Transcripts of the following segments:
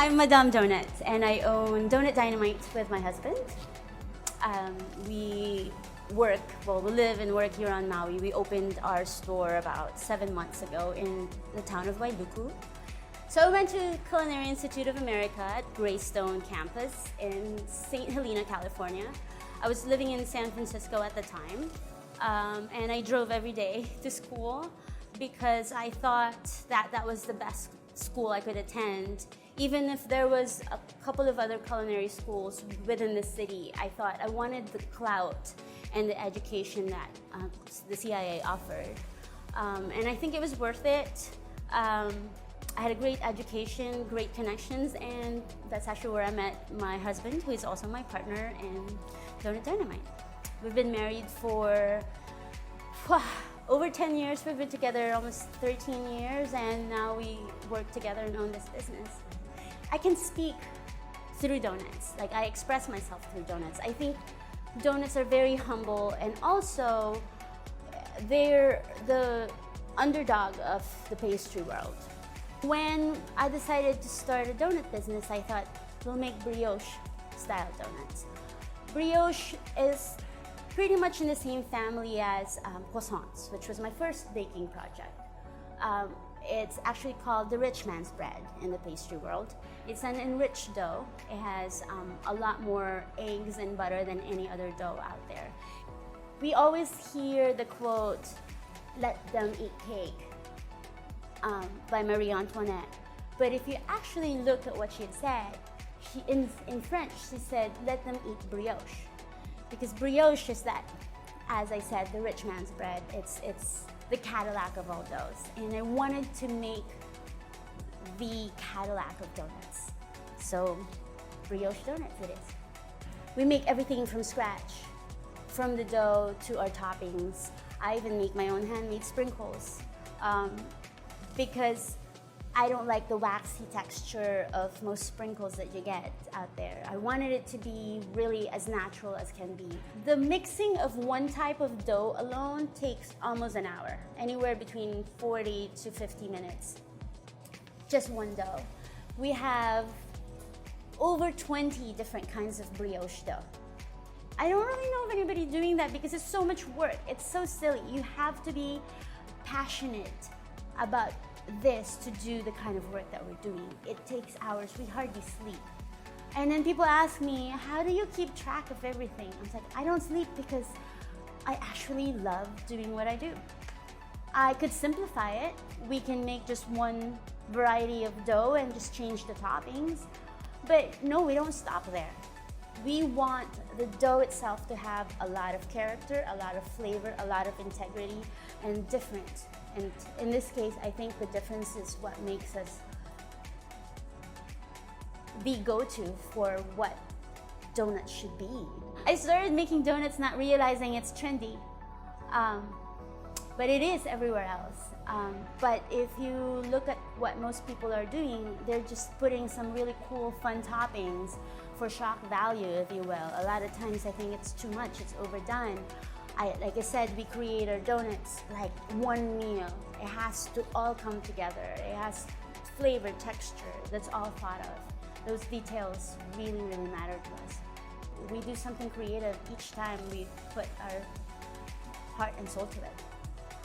I'm Madame Donuts, and I own Donut Dynamite with my husband. We live and work here on Maui. We opened our store about 7 months ago in the town of Wailuku. So I went to Culinary Institute of America at Greystone campus in St. Helena, California. I was living in San Francisco at the time, and I drove every day to school because I thought that was the best school I could attend. Even if there was a couple of other culinary schools within the city, I thought I wanted the clout and the education that the CIA offered. And I think it was worth it. I had a great education, great connections, and that's actually where I met my husband, who is also my partner in Donut Dynamite. We've been married for over 10 years. We've been together almost 13 years, and now we work together and own this business. I can speak through donuts. Like, I express myself through donuts. I think donuts are very humble, and also they're the underdog of the pastry world. When I decided to start a donut business, I thought we'll make brioche style donuts. Brioche is pretty much in the same family as croissants, which was my first baking project. It's actually called the rich man's bread in the pastry world. It's an enriched dough. It has a lot more eggs and butter than any other dough out there. We always hear the quote, "Let them eat cake," by Marie Antoinette. But if you actually look at what she had said, in French, she said, "Let them eat brioche." Because brioche is that, as I said, the rich man's bread. It's the Cadillac of all doughs. And I wanted to make the Cadillac of donuts. So brioche donuts it is. We make everything from scratch, from the dough to our toppings. I even make my own handmade sprinkles because I don't like the waxy texture of most sprinkles that you get out there. I wanted it to be really as natural as can be. The mixing of one type of dough alone takes almost an hour, anywhere between 40 to 50 minutes. Just one dough. We have over 20 different kinds of brioche dough. I don't really know of anybody doing that because it's so much work. It's so silly. You have to be passionate about this to do the kind of work that we're doing. It takes hours. We hardly sleep. And then people ask me, how do you keep track of everything? I was like, I don't sleep because I actually love doing what I do. I could simplify it. We can make just one variety of dough and just change the toppings. But no, we don't stop there. We want the dough itself to have a lot of character, a lot of flavor, a lot of integrity, and different. And in this case, I think the difference is what makes us the go-to for what donuts should be. I started making donuts not realizing it's trendy, but it is everywhere else. But if you look at what most people are doing, they're just putting some really cool, fun toppings for shock value, if you will. A lot of times I think it's too much, it's overdone. Like I said, we create our donuts like one meal. It has to all come together. It has flavor, texture, that's all thought of. Those details really, really matter to us. We do something creative each time we put our heart and soul to it.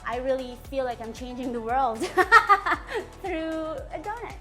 I really feel like I'm changing the world through a donut.